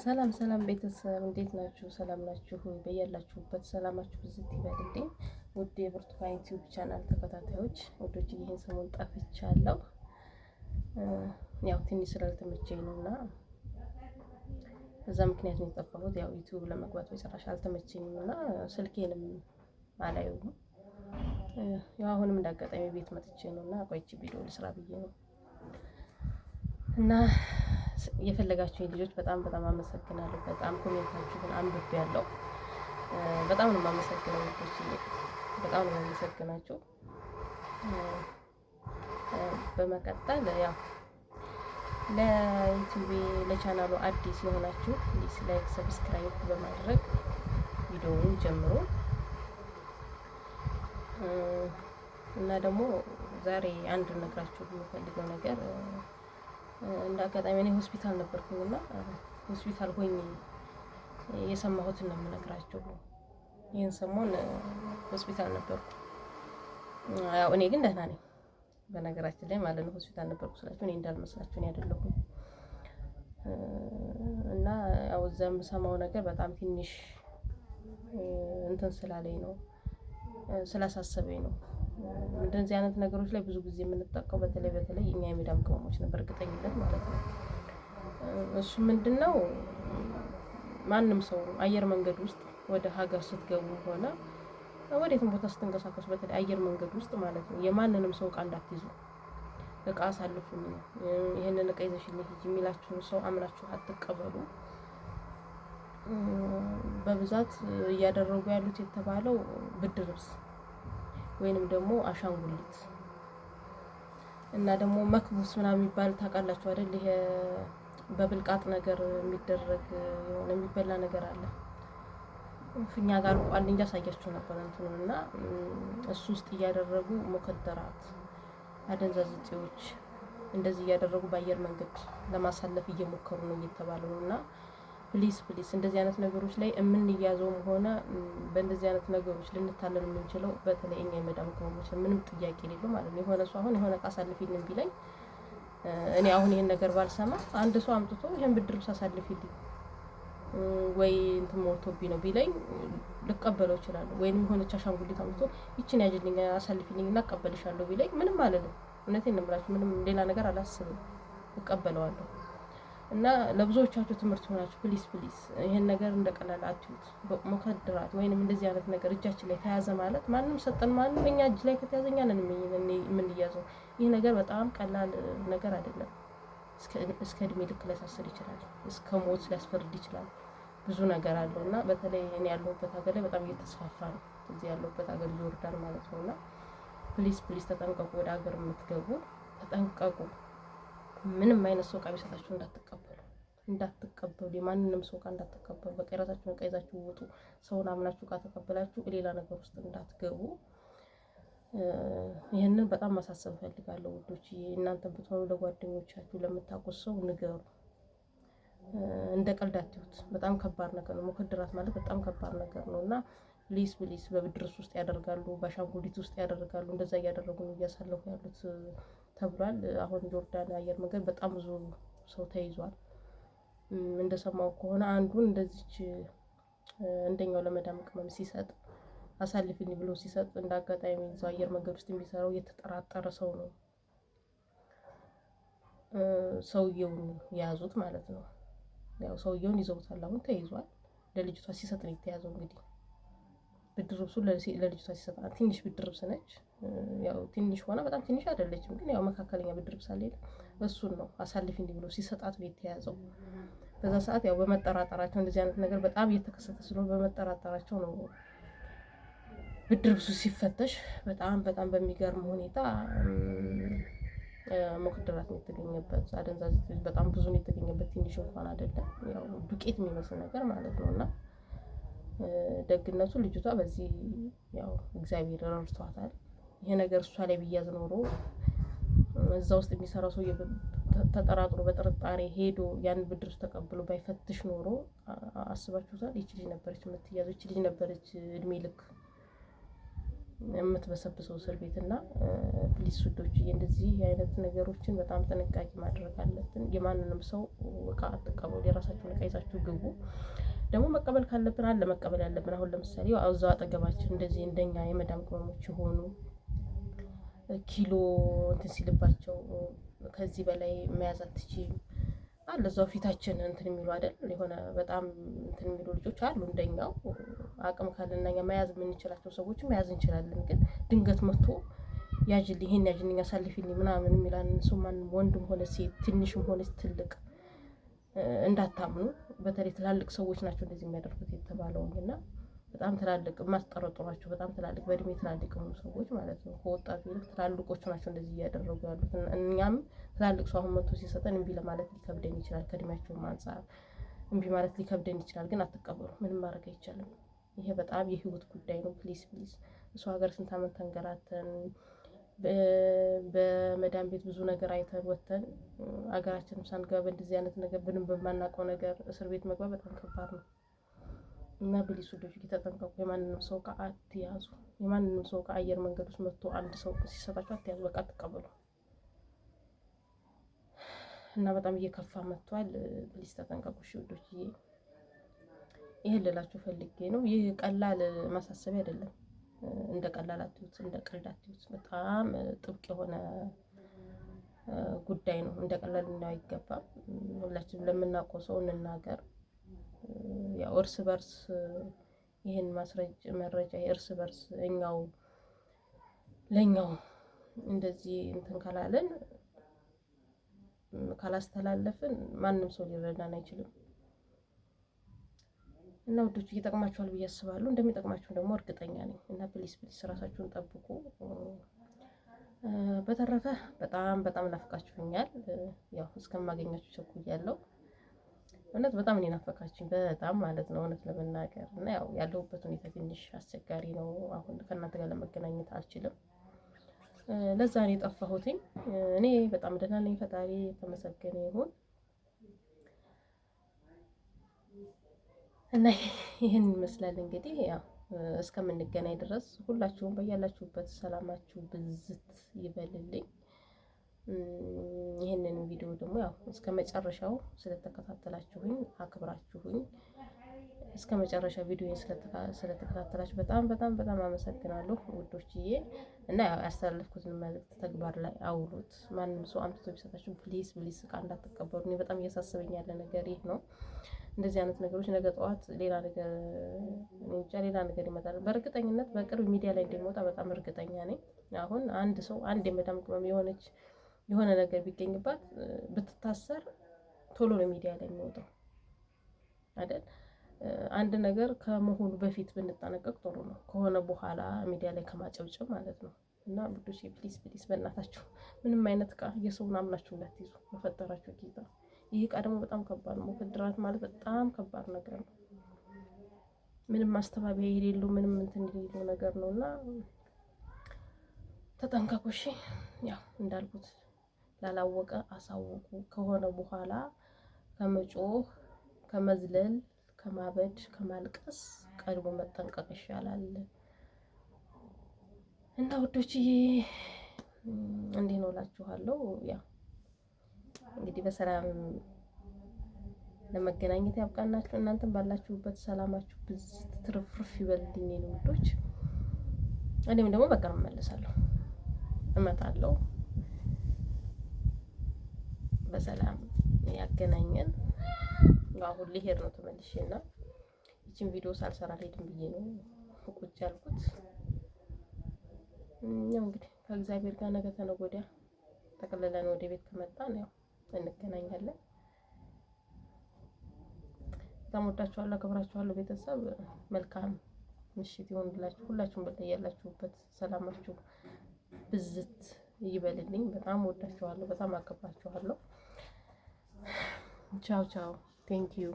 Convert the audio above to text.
ሰላም ሰላም ቤተሰብ እንዴት ናችሁ? ሰላም ናችሁ? በያላችሁበት ሰላማችሁ ብዝት ይበልልኝ። ውድ የብርቱካን ዩቲዩብ ቻናል ተከታታዮች ወዶች ይህን ሰሞን ጠፍቻለሁ። ያው ትንሽ ስላልተመቸኝ ነውና በዛ ምክንያት ነው የጠፋሁት። ያው ዩቲዩብ ለመግባት በጭራሽ አልተመቸኝም እና ስልኬንም አላየውም። ያው አሁንም እንዳጋጣሚ ቤት መጥቼ ነውና ቆይቼ ቪዲዮ ልስራ ብዬ ነው እና የፈለጋችሁኝ ልጆች በጣም አመሰግናለሁ። በጣም ኮሜንታችሁን አንብቤያለሁ። በጣም ነው የማመሰግነው ልጆች፣ በጣም ነው የማመሰግናችሁ። በመቀጠል ያው ለዩቲዩብ ለቻናሉ አዲስ የሆናችሁ ፕሊዝ ላይክ፣ ሰብስክራይብ በማድረግ ቪዲዮውን ጀምሩ እና ደግሞ ዛሬ አንድ ነግራችሁ የምፈልገው ነገር እንደ አጋጣሚ እኔ ሆስፒታል ነበርኩኝና ሆስፒታል ሆኜ የሰማሁትን ነው የምነግራችሁ። ይህን ሰሞን ሆስፒታል ነበርኩ። ያው እኔ ግን ደህና ነኝ በነገራችን ላይ ማለት ነው። ሆስፒታል ነበርኩ ስላችሁ እኔ እንዳልመስላችሁ እኔ አይደለሁም። እና ያው እዛ የምሰማው ነገር በጣም ትንሽ እንትን ስላለኝ ነው፣ ስላሳሰበኝ ነው። እንደዚህ አይነት ነገሮች ላይ ብዙ ጊዜ የምንጠቀው በተለይ እኛ የሜዳም ቅመሞች ነበር፣ እርግጠኝነት ማለት ነው። እሱ ምንድነው ማንም ሰው አየር መንገድ ውስጥ ወደ ሀገር ስትገቡ ሆነ ወዴትም ቦታ ስትንቀሳቀሱ በተለይ አየር መንገድ ውስጥ ማለት ነው የማንንም ሰው እቃ እንዳትይዙ። እቃ አሳልፉኝ፣ ይሄንን እቃ ይዘሽልኝ ሂጂ የሚላችሁን ሰው አምናችሁ አትቀበሉ። በብዛት እያደረጉ ያሉት የተባለው ብርድ ልብስ ወይንም ደግሞ አሻንጉሊት እና ደግሞ መክቡስ ምናምን የሚባል ታውቃላችሁ አይደል? ይሄ በብልቃጥ ነገር የሚደረግ የሆነ የሚበላ ነገር አለ። እኛ ጋር ቋል እንጂ አሳያችሁ ነበር እንትኑና እሱ ውስጥ እያደረጉ ሙከደራት፣ አደንዛዥ እጾች እንደዚህ እያደረጉ በአየር መንገድ ለማሳለፍ እየሞከሩ ነው እየተባለ ነውና ፕሊስ እንደዚህ አይነት ነገሮች ላይ የምንያዘውም ሆነ በእንደዚህ አይነት ነገሮች ልንታለል የምንችለው በተለይ እኛ የመዳም ቅመሞች ምንም ጥያቄ የሌለው ማለት ነው። የሆነ ሰው አሁን የሆነ እቃ አሳልፊልኝ ቢለኝ እኔ አሁን ይሄን ነገር ባልሰማ አንድ ሰው አምጥቶ ይሄን ብድር አሳልፊልኝ ወይ እንትን ሞልቶብኝ ነው ቢለኝ ልቀበለው እችላለሁ። ወይንም የሆነች አሻንጉሊት አምጥቶ ይችን ያጅልኝ አሳልፊልኝ እና እቀበልሻለሁ ቢለኝ ምንም ማለት ነው። እውነቴን ነው የምላችሁ፣ ምንም ሌላ ነገር አላስብም፣ እቀበለዋለሁ። እና ለብዙዎቻችሁ ትምህርት ሆናችሁ ፕሊስ ይሄን ነገር እንደቀላል አትዩት። ሙከድራት ወይንም እንደዚህ አይነት ነገር እጃችን ላይ ተያዘ ማለት ማንም ሰጠን ማንም እኛ እጅ ላይ ከተያዘኛ ነን የምንያዘው። ይህ ነገር በጣም ቀላል ነገር አይደለም። እስከ እድሜ ልክ ሊያሳስር ይችላል፣ እስከ ሞት ሊያስፈርድ ይችላል። ብዙ ነገር አለው እና በተለይ እኔ ያለሁበት ሀገር ላይ በጣም እየተስፋፋ ነው። እዚህ ያለሁበት ሀገር ጆርዳን ማለት ነውና ፕሊስ ተጠንቀቁ። ወደ ሀገር የምትገቡ ተጠንቀቁ። ምንም አይነት ሰው እቃ ቢሰጣችሁ እንዳትቀበሉ፣ የማንንም ሰው እቃ እንዳትቀበሉ። በቃ የራሳችሁን እቃ ይዛችሁ ውጡ። ሰውን አምናችሁ እቃ ተቀበላችሁ ሌላ ነገር ውስጥ እንዳትገቡ። ይሄንን በጣም ማሳሰብ ፈልጋለሁ ውዶች። እናንተም ብትሆኑ ለጓደኞቻችሁ ለምታውቁት ሰው ንገሩ። እንደ ቀልድ አትዩት። በጣም ከባድ ነገር ነው። ሙከድራት ማለት በጣም ከባድ ነገር ነውና ፕሊስ በብድርስ ውስጥ ያደርጋሉ፣ በአሻንጉሊት ውስጥ ያደርጋሉ። እንደዛ እያደረጉ ነው እያሳለፉ ያሉት ተብሏል። አሁን ጆርዳን አየር መንገድ በጣም ብዙ ሰው ተይዟል። እንደሰማው ከሆነ አንዱን እንደዚች እንደኛው ለመዳም ቅመም ሲሰጥ አሳልፊኝ ብሎ ሲሰጥ እንዳጋጣሚ እዛው አየር መንገድ ውስጥ የሚሰራው የተጠራጠረ ሰው ነው ሰውየውን የያዙት ማለት ነው። ያው ሰውየውን ይዘውታል፣ አሁን ተይዟል። ለልጅቷ ሲሰጥ ነው የተያዘው። እንግዲህ ብድር ልብሱ ለልጅቷ ሲሰጥ ትንሽ ብድር ልብስ ነች። ያው ትንሽ ሆነ በጣም ትንሽ አይደለችም፣ ግን ያው መካከለኛ ብድር ልብስ አለ። እሱን ነው አሳልፊኝ ብሎ ሲሰጣት ነው የተያዘው። በዛ ሰዓት ያው በመጠራጠራቸው እንደዚህ አይነት ነገር በጣም እየተከሰተ ስለሆነ በመጠራጠራቸው ነው ብድር ልብሱ ሲፈተሽ በጣም በሚገርም ሁኔታ ሙከድራት ነው የተገኘበት። አደንዛዥ በጣም ብዙ ነው የተገኘበት፣ ትንሽ እንኳን አይደለም። ያው ዱቄት የሚመስል ነገር ማለት ነውና ደግነቱ ልጅቷ በዚህ ያው እግዚአብሔር ረድቷታል። ይሄ ነገር እሷ ላይ ቢያዝ ኖሮ እዛ ውስጥ የሚሰራው ሰው ተጠራጥሮ በጥርጣሬ ሄዶ ያን ብድር ተቀብሎ ባይፈትሽ ኖሮ አስባችሁታል? ይቺ ልጅ ነበረች የምትያዘው፣ ይቺ ልጅ ነበረች እድሜ ልክ የምትበሰብሰው እስር ቤት እና ፕሊስ ውዶች እንደዚህ አይነት ነገሮችን በጣም ጥንቃቄ ማድረግ አለብን። የማንንም ሰው እቃ አትቀበሉ። የራሳችሁን እቃ ይዛችሁ ግቡ። ደግሞ መቀበል ካለብን አለ መቀበል ያለብን። አሁን ለምሳሌ እዛው አጠገባችን እንደዚህ እንደኛ የመዳም ቅመሞች የሆኑ ኪሎ እንትን ሲልባቸው ከዚህ በላይ መያዝ አትችይም አለ እዛው ፊታችን እንትን የሚሉ አይደል የሆነ በጣም እንትን የሚሉ ልጆች አሉ። እንደኛው አቅም ካለና እኛ መያዝ የምንችላቸው ሰዎች መያዝ እንችላለን። ግን ድንገት መጥቶ ያጅልኝ ይሄን ያጅልኝ አሳልፊልኝ ምናምን የሚላን ሰው ማንም ወንድም ሆነ ሴት ትንሽም ሆነ ትልቅ እንዳታምኑ። በተለይ ትላልቅ ሰዎች ናቸው እንደዚህ የሚያደርጉት የተባለውኝ እና በጣም ትላልቅ የማስጠረጥሯቸው በጣም ትላልቅ በእድሜ ትላልቅ የሆኑ ሰዎች ማለት ነው። ከወጣቱ ይልቅ ትላልቆቹ ናቸው እንደዚህ እያደረጉ ያሉት። እኛም ትላልቅ ሰው አሁን መጥቶ ሲሰጠን እምቢ ለማለት ሊከብደን ይችላል። ከእድሜያቸውም አንፃር እምቢ ማለት ሊከብደን ይችላል። ግን አትቀበሉ፣ ምንም ማድረግ አይቻልም። ይሄ በጣም የህይወት ጉዳይ ነው። ፕሊስ ፕሊስ። እሱ ሀገር ስንት ዓመት ተንገራተን በመዳን ቤት ብዙ ነገር አይተን ወተን አገራችንም ሳንገባ እንደዚህ አይነት ነገር ብንም በማናውቀው ነገር እስር ቤት መግባት በጣም ከባድ ነው እና ፕሊስ ውዶች ተጠንቀቁ። የማንንም ሰው እቃ አትያዙ። የማንንም ሰው እቃ አየር መንገድ ውስጥ መጥቶ አንድ ሰው ሲሰጣችሁ አትያዙ። በቃ አትቀበሉ እና በጣም እየከፋ መጥቷል። ፕሊስ ተጠንቀቁ ውዶች። ይሄን ልላችሁ ፈልጌ ነው። ይህ ቀላል ማሳሰቢያ አይደለም። እንደ ቀላል አትዩት፣ እንደ ቀልድ አትዩት። በጣም ጥብቅ የሆነ ጉዳይ ነው። እንደ ቀላል ልናየው አይገባም። ሁላችንም ለምናውቀው ሰው እንናገር። ያው እርስ በርስ ይሄን መረጃ እርስ በርስ እኛው ለኛው እንደዚህ እንትን ካላለን ካላስተላለፍን ማንም ሰው ሊረዳን አይችልም። እና ውዶች ይጠቅማችኋል ብዬ አስባለሁ። እንደሚጠቅማችሁ ደግሞ እርግጠኛ ነኝ። እና ፕሊስ ፕሊስ ራሳችሁን ጠብቁ። በተረፈ በጣም በጣም ናፍቃችሁኛል። ያው እስከማገኛችሁ ቸኩያለሁ። እውነት በጣም እኔ ናፈቃችሁኝ በጣም ማለት ነው እውነት ለመናገር እና ያው ያለሁበት ሁኔታ ትንሽ አስቸጋሪ ነው። አሁን ከእናንተ ጋር ለመገናኘት አልችልም። ለዛ ነው የጠፋሁትኝ። እኔ በጣም ደህና ነኝ። ፈጣሪ የተመሰገነ ይሁን። እና ይሄን ይመስላል እንግዲህ ያው እስከምንገናኝ ድረስ ሁላችሁም በያላችሁበት ሰላማችሁ ብዝት ይበልልኝ። ይሄንን ቪዲዮ ደግሞ ያው እስከ መጨረሻው ስለተከታተላችሁኝ አክብራችሁኝ እስከ መጨረሻ ቪዲዮን ስለተከታተላችሁ በጣም በጣም በጣም አመሰግናለሁ ውዶችዬ። እና ያው ያስተላለፍኩትን መልእክት ተግባር ላይ አውሉት። ማንም ሰው አምጥቶ ቢሰጣችሁ ፕሊስ ፕሊስ እቃ እንዳትቀበሉ። እኔ በጣም እያሳሰበኝ ያለ ነገር ይህ ነው። እንደዚህ አይነት ነገሮች ነገ ጠዋት ሌላ ነገር ሌላ ነገር ይመጣል። በእርግጠኝነት በቅርብ ሚዲያ ላይ እንደሚወጣ በጣም እርግጠኛ ነኝ። አሁን አንድ ሰው አንድ የመዳም ቅመም የሆነ ነገር ቢገኝባት ብትታሰር ቶሎ ነው ሚዲያ ላይ የሚወጣው አይደል? አንድ ነገር ከመሆኑ በፊት ብንጠነቀቅ ጥሩ ነው። ከሆነ በኋላ ሚዲያ ላይ ከማጨብጨብ ማለት ነው። እና ብዱሽ ፕሊስ ፕሊስ በእናታችሁ ምንም አይነት እቃ የሰውን አምናችሁ እንዳትይዙ በፈጠራችሁ ጌታ። ይህ እቃ ደግሞ በጣም ከባድ ነው። ሙከድራት ማለት በጣም ከባድ ነገር ነው። ምንም ማስተባበያ የሌለው ምንም እንትን የሌለው ነገር ነውና ተጠንቀቁ እሺ። ያው እንዳልኩት ላላወቀ አሳውቁ። ከሆነ በኋላ ከመጮህ ከመዝለል ከማበድ ከማልቀስ ቀድሞ መጠንቀቅ ይሻላል። እና ውዶችዬ እንዴት ነው እላችኋለሁ። ያው እንግዲህ በሰላም ለመገናኘት ያብቃናችሁ። እናንተም ባላችሁበት ሰላማችሁ ብዝት ትርፍርፍ ይበልልኝ የኔ ውዶች። እኔም ደግሞ በቀር እመለሳለሁ፣ እመጣለሁ። በሰላም ያገናኘን። አሁን ሊሄድ ነው ተመልሼና ይቺን ቪዲዮ ሳልሰራ ልሄድም ብዬ ነው ቁጭ ያልኩት። ያው እንግዲህ ከእግዚአብሔር ጋር ነገ ተነገ ወዲያ ጠቅልለን ወደ ቤት ከመጣን ያው እንገናኛለን። በጣም ወዳችኋለሁ፣ አከብራችኋለሁ ቤተሰብ። መልካም ምሽት ይሁንላችሁ። ሁላችሁም በያላችሁበት ሰላማችሁ ብዝት ይበልልኝ። በጣም ወዳችኋለሁ፣ በጣም አከብራችኋለሁ። ቻው ቻው። ቴንክ ዩ